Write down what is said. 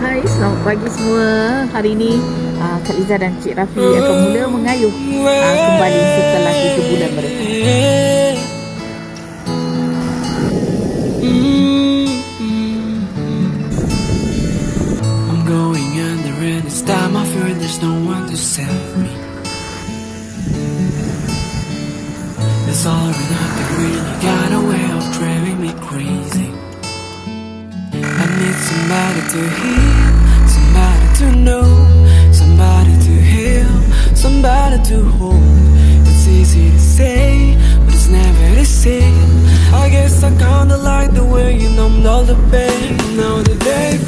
Hai, selamat pagi semua. Hari ini Kak Liza dan Cik Rafi akan mula mengayuh kembali setelah 3 bulan mereka. I'm going under and it's time I fear there's no one to save me. It's all or nothing, really got a way of driving me crazy. I need somebody to heal, somebody to know, somebody to heal, somebody to hold. It's easy to say, but it's never the same. I guess I kinda like the way you numbed all the pain. Now the day